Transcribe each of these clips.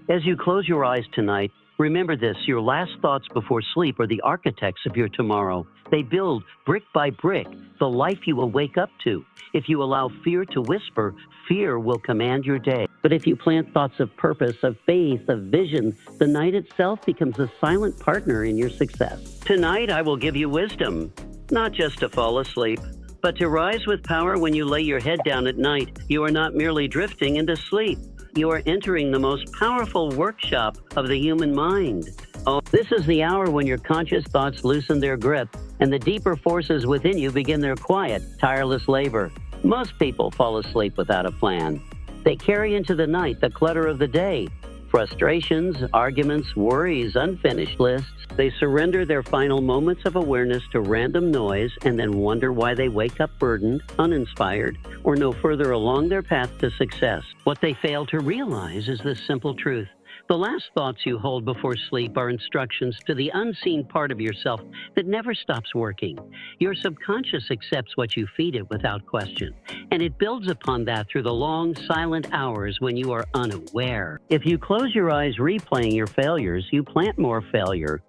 As you close your eyes tonight, remember this: your last thoughts before sleep are the architects of your tomorrow. They build, brick by brick, the life you will wake up to. If you allow fear to whisper, fear will command your day. But if you plant thoughts of purpose, of faith, of vision, the night itself becomes a silent partner in your success. Tonight, I will give you wisdom, not just to fall asleep, but to rise with power when you lay your head down at night. You are not merely drifting into sleep. You are entering the most powerful workshop of the human mind. Oh, this is the hour when your conscious thoughts loosen their grip and the deeper forces within you begin their quiet, tireless labor. Most people fall asleep without a plan. They carry into the night the clutter of the day, frustrations, arguments, worries, unfinished lists. They surrender their final moments of awareness to random noise and then wonder why they wake up burdened, uninspired, or no further along their path to success. What they fail to realize is this simple truth: the last thoughts you hold before sleep are instructions to the unseen part of yourself that never stops working. Your subconscious accepts what you feed it without question, and it builds upon that through the long, silent hours when you are unaware. If you close your eyes replaying your failures, you plant more failure.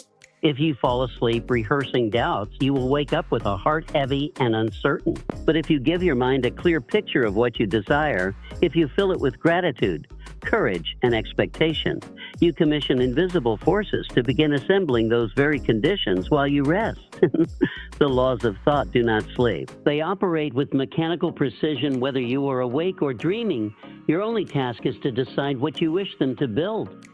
If you fall asleep rehearsing doubts, you will wake up with a heart heavy and uncertain. But if you give your mind a clear picture of what you desire, if you fill it with gratitude, courage, and expectation, you commission invisible forces to begin assembling those very conditions while you rest. The laws of thought do not sleep. They operate with mechanical precision whether you are awake or dreaming. Your only task is to decide what you wish them to build.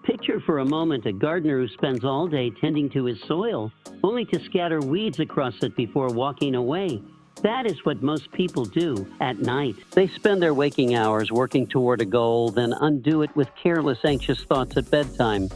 Picture for a moment a gardener who spends all day tending to his soil, only to scatter weeds across it before walking away. That is what most people do at night. They spend their waking hours working toward a goal, then undo it with careless, anxious thoughts at bedtime.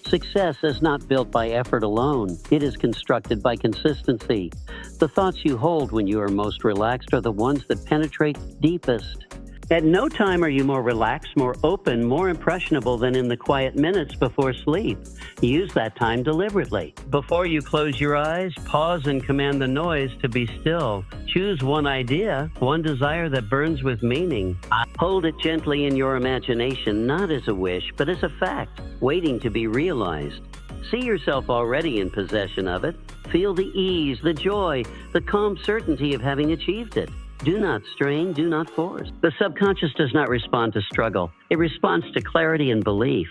Success is not built by effort alone. It is constructed by consistency. The thoughts you hold when you are most relaxed are the ones that penetrate deepest. At no time are you more relaxed, more open, more impressionable than in the quiet minutes before sleep. Use that time deliberately. Before you close your eyes, pause and command the noise to be still. Choose one idea, one desire that burns with meaning. Hold it gently in your imagination, not as a wish, but as a fact, waiting to be realized. See yourself already in possession of it. Feel the ease, the joy, the calm certainty of having achieved it. Do not strain, do not force. The subconscious does not respond to struggle. It responds to clarity and belief.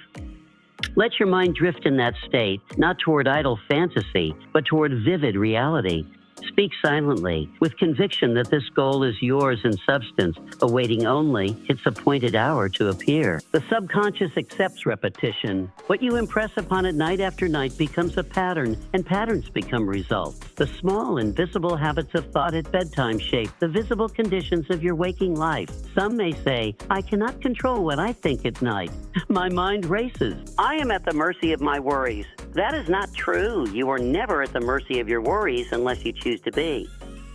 Let your mind drift in that state, not toward idle fantasy, but toward vivid reality. Speak silently, with conviction that this goal is yours in substance, awaiting only its appointed hour to appear. The subconscious accepts repetition. What you impress upon it night after night becomes a pattern, and patterns become results. The small, invisible habits of thought at bedtime shape the visible conditions of your waking life. Some may say, I cannot control what I think at night. My mind races. I am at the mercy of my worries. That is not true. You are never at the mercy of your worries unless you choose to be.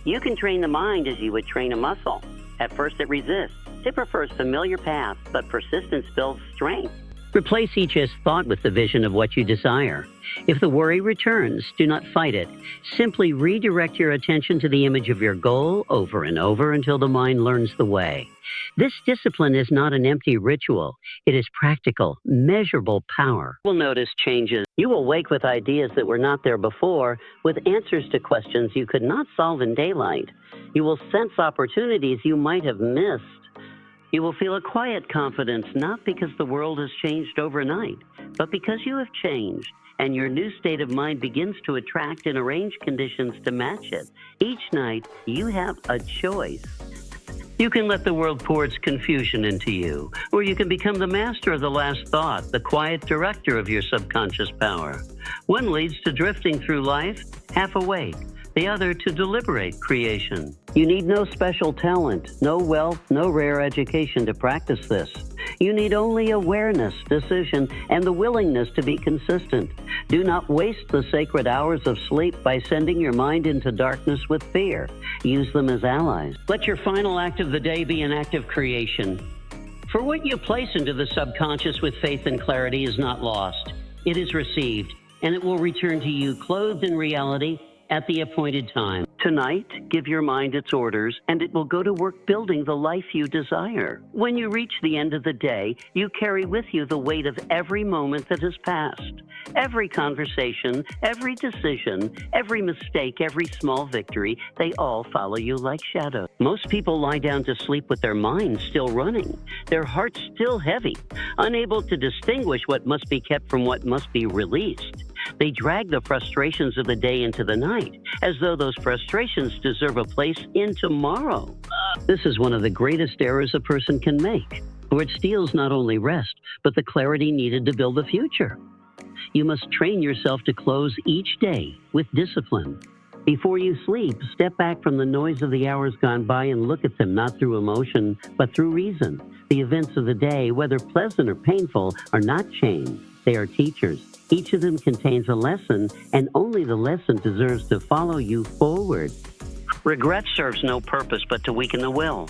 You can train the mind as you would train a muscle. At first it resists. It prefers familiar paths, but persistence builds strength. Replace each thought with the vision of what you desire. If the worry returns, do not fight it. Simply redirect your attention to the image of your goal over and over until the mind learns the way. This discipline is not an empty ritual. It is practical, measurable power. You will notice changes. You will wake with ideas that were not there before, with answers to questions you could not solve in daylight. You will sense opportunities you might have missed. You will feel a quiet confidence, not because the world has changed overnight, but because you have changed, and your new state of mind begins to attract and arrange conditions to match it. Each night, you have a choice. You can let the world pour its confusion into you, or you can become the master of the last thought, the quiet director of your subconscious power. One leads to drifting through life, half awake, the other to deliberate creation. You need no special talent, no wealth, no rare education to practice this. You need only awareness, decision, and the willingness to be consistent. Do not waste the sacred hours of sleep by sending your mind into darkness with fear. Use them as allies. Let your final act of the day be an act of creation. For what you place into the subconscious with faith and clarity is not lost. It is received, and it will return to you clothed in reality at the appointed time. Tonight, give your mind its orders, and it will go to work building the life you desire. When you reach the end of the day, you carry with you the weight of every moment that has passed. Every conversation, every decision, every mistake, every small victory, they all follow you like shadows. Most people lie down to sleep with their minds still running, their hearts still heavy, unable to distinguish what must be kept from what must be released. They drag the frustrations of the day into the night, as though those frustrations deserve a place in tomorrow. This is one of the greatest errors a person can make, for it steals not only rest, but the clarity needed to build the future. You must train yourself to close each day with discipline. Before you sleep, step back from the noise of the hours gone by and look at them not through emotion, but through reason. The events of the day, whether pleasant or painful, are not chains. They are teachers. Each of them contains a lesson, and only the lesson deserves to follow you forward. Regret serves no purpose but to weaken the will.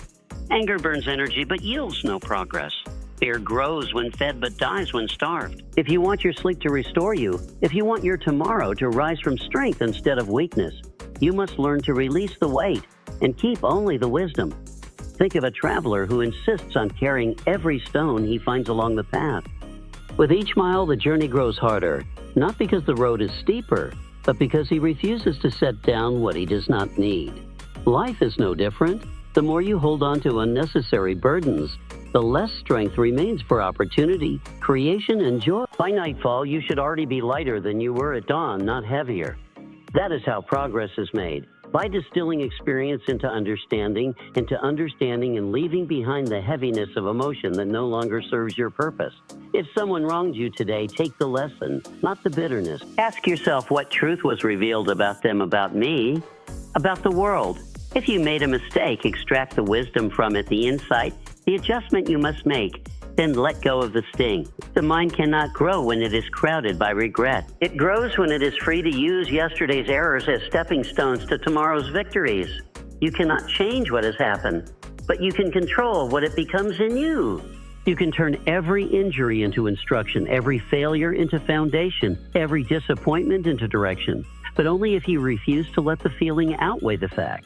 Anger burns energy but yields no progress. Fear grows when fed but dies when starved. If you want your sleep to restore you, if you want your tomorrow to rise from strength instead of weakness, you must learn to release the weight and keep only the wisdom. Think of a traveler who insists on carrying every stone he finds along the path. With each mile, the journey grows harder, not because the road is steeper, but because he refuses to set down what he does not need. Life is no different. The more you hold on to unnecessary burdens, the less strength remains for opportunity, creation, and joy. By nightfall, you should already be lighter than you were at dawn, not heavier. That is how progress is made. By distilling experience into understanding and leaving behind the heaviness of emotion that no longer serves your purpose. If someone wronged you today, take the lesson, not the bitterness. Ask yourself what truth was revealed about them, about me, about the world. If you made a mistake, extract the wisdom from it, the insight, the adjustment you must make, then let go of the sting. The mind cannot grow when it is crowded by regret. It grows when it is free to use yesterday's errors as stepping stones to tomorrow's victories. You cannot change what has happened, but you can control what it becomes in you. You can turn every injury into instruction, every failure into foundation, every disappointment into direction, but only if you refuse to let the feeling outweigh the fact.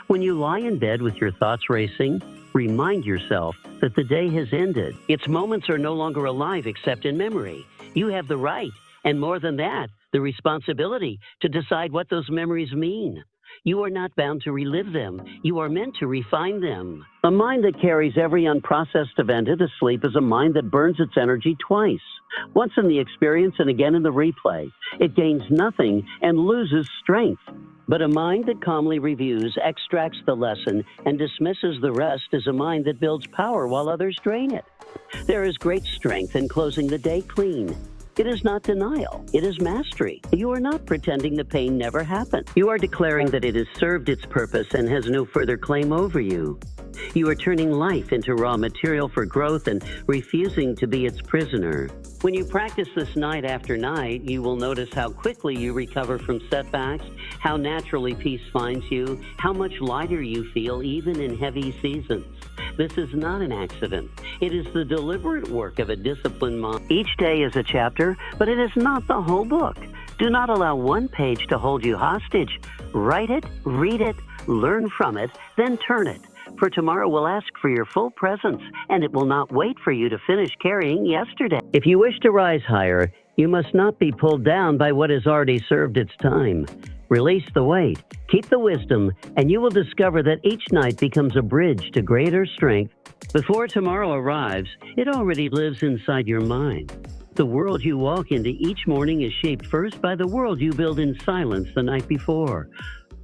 When you lie in bed with your thoughts racing, remind yourself that the day has ended. Its moments are no longer alive except in memory. You have the right, and more than that, the responsibility to decide what those memories mean. You are not bound to relive them. You are meant to refine them. A mind that carries every unprocessed event into sleep is a mind that burns its energy twice. Once in the experience and again in the replay. It gains nothing and loses strength. But a mind that calmly reviews, extracts the lesson, and dismisses the rest is a mind that builds power while others drain it. There is great strength in closing the day clean. It is not denial. It is mastery. You are not pretending the pain never happened. You are declaring that it has served its purpose and has no further claim over you. You are turning life into raw material for growth and refusing to be its prisoner. When you practice this night after night, you will notice how quickly you recover from setbacks, how naturally peace finds you, how much lighter you feel even in heavy seasons. This is not an accident. It is the deliberate work of a disciplined mind. Each day is a chapter, but it is not the whole book. Do not allow one page to hold you hostage. Write it, read it, learn from it, then turn it. For tomorrow will ask for your full presence, and it will not wait for you to finish carrying yesterday. If you wish to rise higher, you must not be pulled down by what has already served its time. Release the weight, keep the wisdom, and you will discover that each night becomes a bridge to greater strength. Before tomorrow arrives, it already lives inside your mind. The world you walk into each morning is shaped first by the world you build in silence the night before.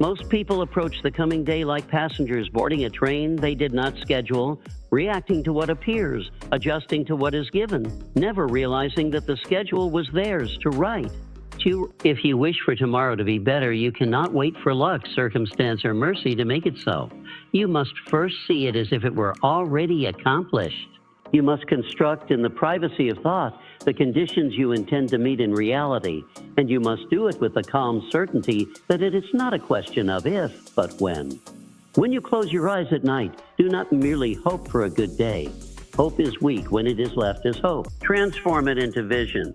Most people approach the coming day like passengers boarding a train they did not schedule, reacting to what appears, adjusting to what is given, never realizing that the schedule was theirs to write. If you wish for tomorrow to be better, you cannot wait for luck, circumstance, or mercy to make it so. You must first see it as if it were already accomplished. You must construct in the privacy of thought the conditions you intend to meet in reality, and you must do it with the calm certainty that it is not a question of if, but when. When you close your eyes at night, do not merely hope for a good day. Hope is weak when it is left as hope. Transform it into vision.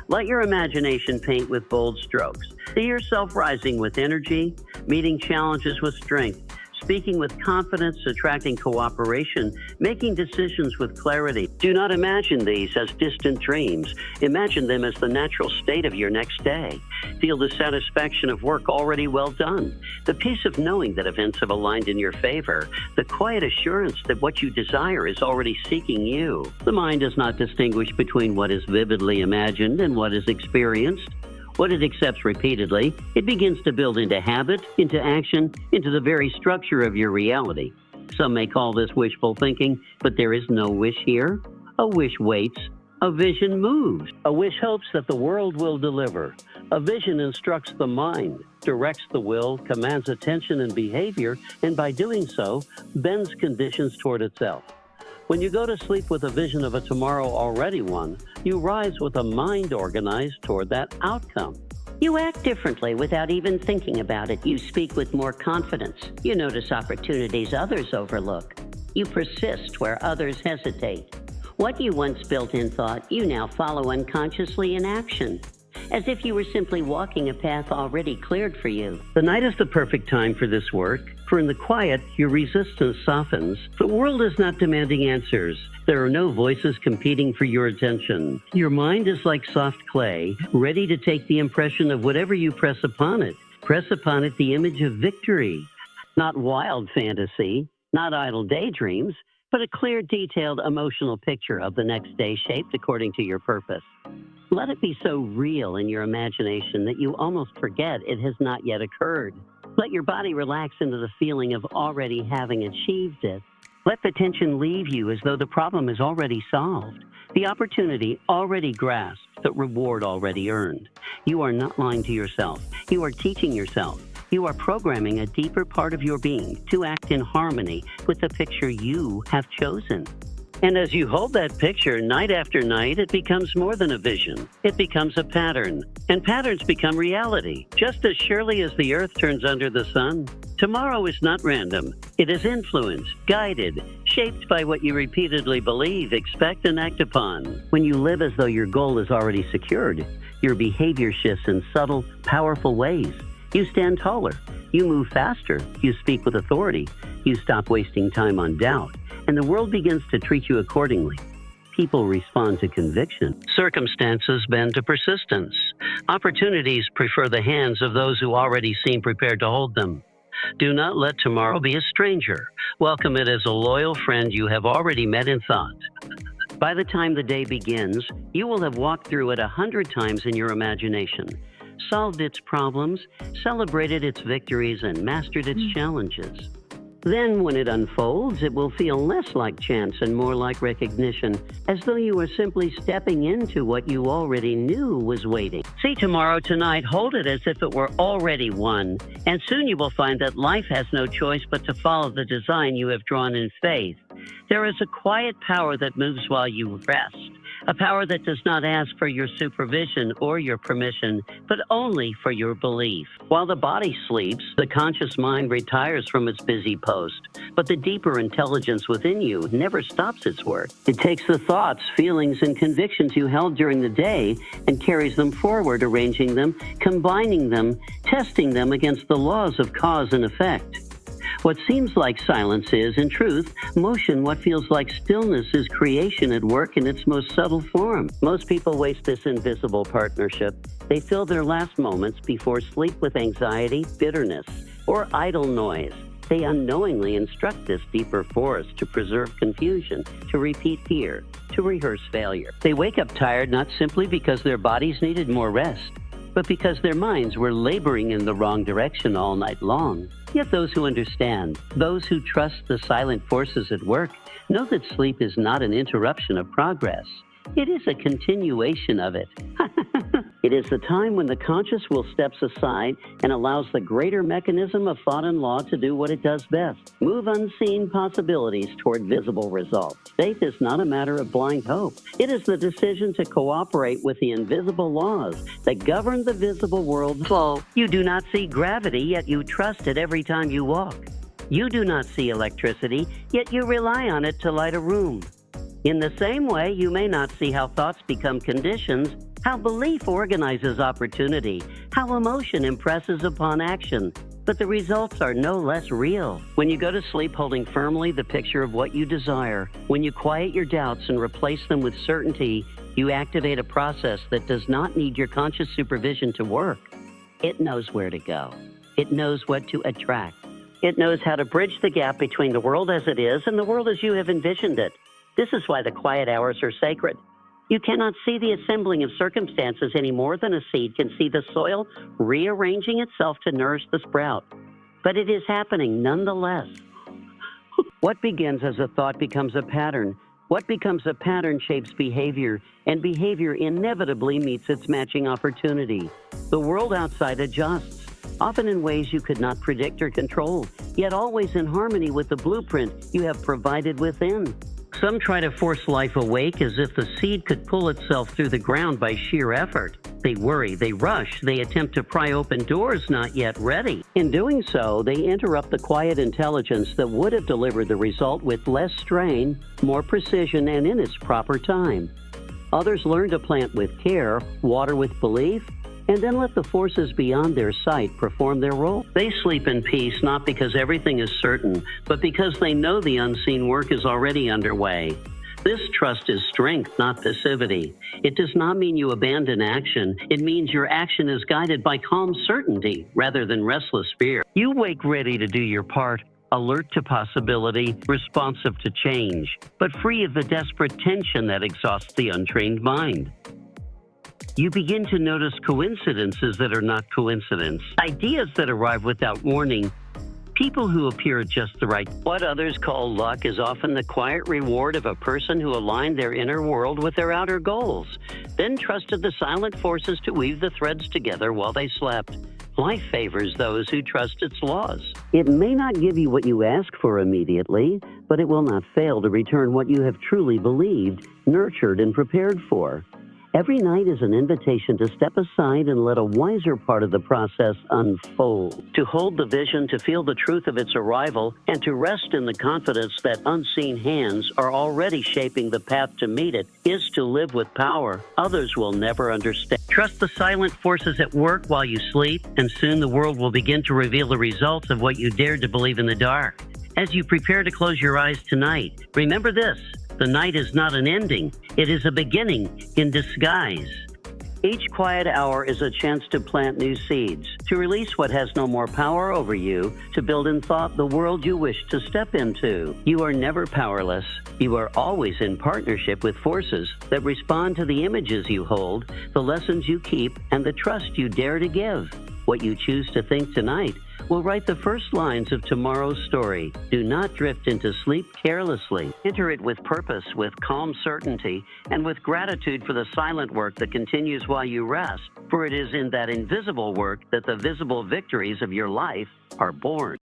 Let your imagination paint with bold strokes. See yourself rising with energy, meeting challenges with strength, speaking with confidence, attracting cooperation, making decisions with clarity. Do not imagine these as distant dreams. Imagine them as the natural state of your next day. Feel the satisfaction of work already well done, the peace of knowing that events have aligned in your favor, the quiet assurance that what you desire is already seeking you. The mind does not distinguish between what is vividly imagined and what is experienced. What it accepts repeatedly, it begins to build into habit, into action, into the very structure of your reality. Some may call this wishful thinking, but there is no wish here. A wish waits. A vision moves. A wish hopes that the world will deliver. A vision instructs the mind, directs the will, commands attention and behavior, and by doing so, bends conditions toward itself. When you go to sleep with a vision of a tomorrow already won, you rise with a mind organized toward that outcome. You act differently without even thinking about it. You speak with more confidence. You notice opportunities others overlook. You persist where others hesitate. What you once built in thought, you now follow unconsciously in action, as if you were simply walking a path already cleared for you. The night is the perfect time for this work, for in the quiet, your resistance softens. The world is not demanding answers. There are no voices competing for your attention. Your mind is like soft clay, ready to take the impression of whatever you press upon it. Press upon it the image of victory. Not wild fantasy, not idle daydreams, but a clear, detailed, emotional picture of the next day shaped according to your purpose. Let it be so real in your imagination that you almost forget it has not yet occurred. Let your body relax into the feeling of already having achieved it. Let the tension leave you as though the problem is already solved, the opportunity already grasped, the reward already earned. You are not lying to yourself. You are teaching yourself. You are programming a deeper part of your being to act in harmony with the picture you have chosen. And as you hold that picture night after night, it becomes more than a vision. It becomes a pattern. And patterns become reality. Just as surely as the earth turns under the sun, tomorrow is not random. It is influenced, guided, shaped by what you repeatedly believe, expect, and act upon. When you live as though your goal is already secured, your behavior shifts in subtle, powerful ways. You stand taller. You move faster. You speak with authority. You stop wasting time on doubt. And the world begins to treat you accordingly. People respond to conviction. Circumstances bend to persistence. Opportunities prefer the hands of those who already seem prepared to hold them. Do not let tomorrow be a stranger. Welcome it as a loyal friend you have already met in thought. By the time the day begins, you will have walked through it 100 times in your imagination, solved its problems, celebrated its victories, and mastered its challenges. Then, when it unfolds, it will feel less like chance and more like recognition, as though you were simply stepping into what you already knew was waiting. See tomorrow tonight, hold it as if it were already won, and soon you will find that life has no choice but to follow the design you have drawn in faith. There is a quiet power that moves while you rest, a power that does not ask for your supervision or your permission, but only for your belief. While the body sleeps, the conscious mind retires from its busy post, but the deeper intelligence within you never stops its work. It takes the thoughts, feelings, and convictions you held during the day and carries them forward, arranging them, combining them, testing them against the laws of cause and effect. What seems like silence is, in truth, motion. What feels like stillness is creation at work in its most subtle form. Most people waste this invisible partnership. They fill their last moments before sleep with anxiety, bitterness, or idle noise. They unknowingly instruct this deeper force to preserve confusion, to repeat fear, to rehearse failure. They wake up tired not simply because their bodies needed more rest, but because their minds were laboring in the wrong direction all night long. Yet those who understand, those who trust the silent forces at work, know that sleep is not an interruption of progress. It is a continuation of it. It is the time when the conscious will steps aside and allows the greater mechanism of thought and law to do what it does best, move unseen possibilities toward visible results. Faith is not a matter of blind hope. It is the decision to cooperate with the invisible laws that govern the visible world flow. You do not see gravity, yet you trust it every time you walk. You do not see electricity, yet you rely on it to light a room. In the same way, you may not see how thoughts become conditions, how belief organizes opportunity, how emotion impresses upon action, but the results are no less real. When you go to sleep holding firmly the picture of what you desire, when you quiet your doubts and replace them with certainty, you activate a process that does not need your conscious supervision to work. It knows where to go. It knows what to attract. It knows how to bridge the gap between the world as it is and the world as you have envisioned it. This is why the quiet hours are sacred. You cannot see the assembling of circumstances any more than a seed can see the soil rearranging itself to nourish the sprout. But it is happening nonetheless. What begins as a thought becomes a pattern. What becomes a pattern shapes behavior, and behavior inevitably meets its matching opportunity. The world outside adjusts, often in ways you could not predict or control, yet always in harmony with the blueprint you have provided within. Some try to force life awake as if the seed could pull itself through the ground by sheer effort. They worry, they rush, they attempt to pry open doors not yet ready. In doing so, they interrupt the quiet intelligence that would have delivered the result with less strain, more precision, and in its proper time. Others learn to plant with care, water with belief, and then let the forces beyond their sight perform their role. They sleep in peace not because everything is certain, but because they know the unseen work is already underway. This trust is strength, not passivity. It does not mean you abandon action. It means your action is guided by calm certainty rather than restless fear. You wake ready to do your part, alert to possibility, responsive to change, but free of the desperate tension that exhausts the untrained mind. You begin to notice coincidences that are not coincidence, ideas that arrive without warning, people who appear at just the right. What others call luck is often the quiet reward of a person who aligned their inner world with their outer goals, then trusted the silent forces to weave the threads together while they slept. Life favors those who trust its laws. It may not give you what you ask for immediately, but it will not fail to return what you have truly believed, nurtured, and prepared for. Every night is an invitation to step aside and let a wiser part of the process unfold, to hold the vision, to feel the truth of its arrival, and to rest in the confidence that unseen hands are already shaping the path to meet it, is to live with power others will never understand. Trust the silent forces at work while you sleep, and soon the world will begin to reveal the results of what you dared to believe in the dark. As you prepare to close your eyes tonight, remember this. The night is not an ending. It is a beginning in disguise. Each quiet hour is a chance to plant new seeds, to release what has no more power over you, to build in thought the world you wish to step into. You are never powerless. You are always in partnership with forces that respond to the images you hold, the lessons you keep, and the trust you dare to give. What you choose to think tonight will write the first lines of tomorrow's story. Do not drift into sleep carelessly. Enter it with purpose, with calm certainty, and with gratitude for the silent work that continues while you rest. For it is in that invisible work that the visible victories of your life are born.